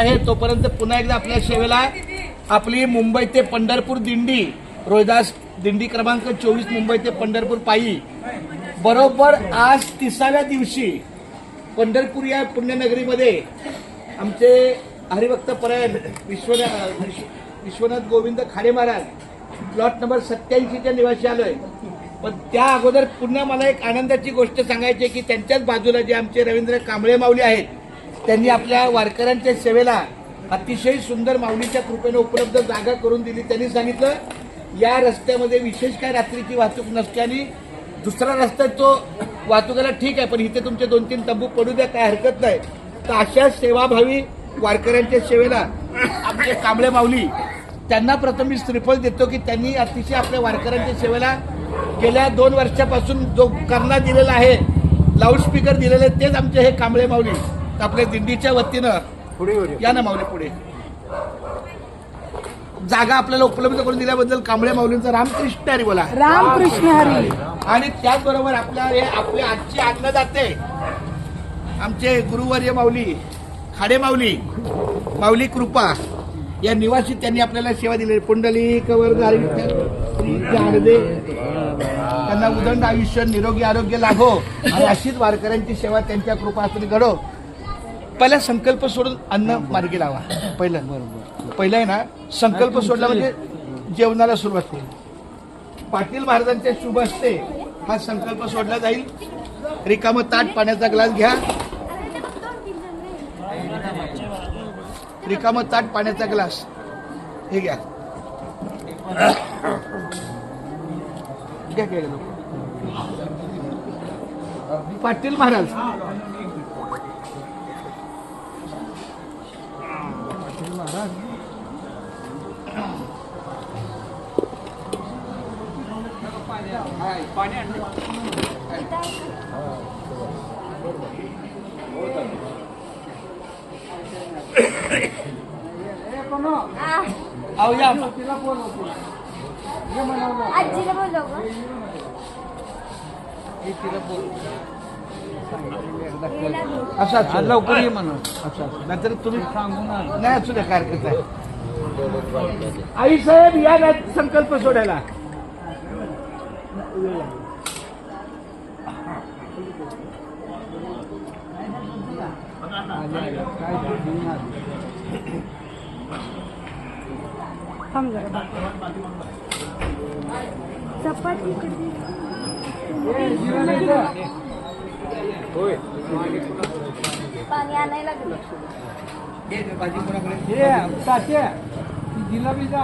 आहे तोपर्यंत पुन्हा एकदा आपल्या सेवेला आपली मुंबई ते पंढरपूर दिंडी रोहिदास दिंडी क्रमांक 24 मुंबई ते पंढरपूर पायी बरोबर आज 30व्या दिवशी पंढरपूर या पुण्यनगरीमध्ये आमचे हरिभक्त परायण विश्वनाथ गोविंद खाडे महाराज प्लॉट नंबर 87च्या निवासी आलोय. पण त्या अगोदर पुन्हा मला एक आनंदाची गोष्ट सांगायची की त्यांच्याच बाजूला जे आमचे रवींद्र कांबळे माऊली आहेत त्यांनी आपल्या वारकऱ्यांच्या सेवेला अतिशय सुंदर माऊलीच्या कृपेने उपलब्ध जागा करून दिली. त्यांनी सांगितलं या रस्त्यामध्ये विशेष काय रात्रीची वाहतूक नसते आणि दुसरा रस्ता तो वाहतुकीला ठीक आहे, पण इथे तुमचे 2-3 तंबू पडू द्या, काय हरकत नाही. तर अशा सेवाभावी वारकऱ्यांच्या सेवेला आमचे कांबळे माऊली त्यांना प्रथम मी श्रीफळ देतो की त्यांनी अतिशय आपल्या वारकऱ्यांच्या सेवेला गेल्या 2 वर्षापासून जो करणा दिलेला आहे, लाऊडस्पीकर दिलेले तेच आमचे हे कांबळे माऊली. तर आपल्या दिंडीच्या वतीनं पुढे या ना माऊली पुढे जागा आपल्याला उपलब्ध करून दिल्याबद्दल कांबळे माऊलींचा रामकृष्ण हरी बोला. रामकृष्ण हरी. आणि त्याचबरोबर आपले आजचे अन्नदाते आमचे गुरुवर्य माऊली खाडे माऊली माऊली कृपा या निवासी त्यांनी आपल्याला सेवा दिली. पुंडलिक वरदारी त्यांना उदंड आयुष्य निरोगी आरोग्य लाभो आणि अशीच वारकऱ्यांची सेवा त्यांच्या कृपा असणे घडो. पहिला संकल्प सोडून अन्न मार्गी लावा. पहिलं आहे ना संकल्प सोडला म्हणजे जेवणाला सुरुवात होईल. पाटील महाराजांच्या शुभ हस्ते हा संकल्प सोडला जाईल. रिकामं ताट पाण्याचा ग्लास घ्या. रिकामं ताट पाण्याचा ग्लास हे घ्या. पाटील महाराज पाणी असं लवकर ये म्हणून असं नाहीतर तुम्ही सांगून नाही असू द्या काय हरकत आहे. आई साहेब या ना संकल्प सोडायला. चपाती पाणी आणायला गेलं. भाजी कोणाकडे जिलाबीचा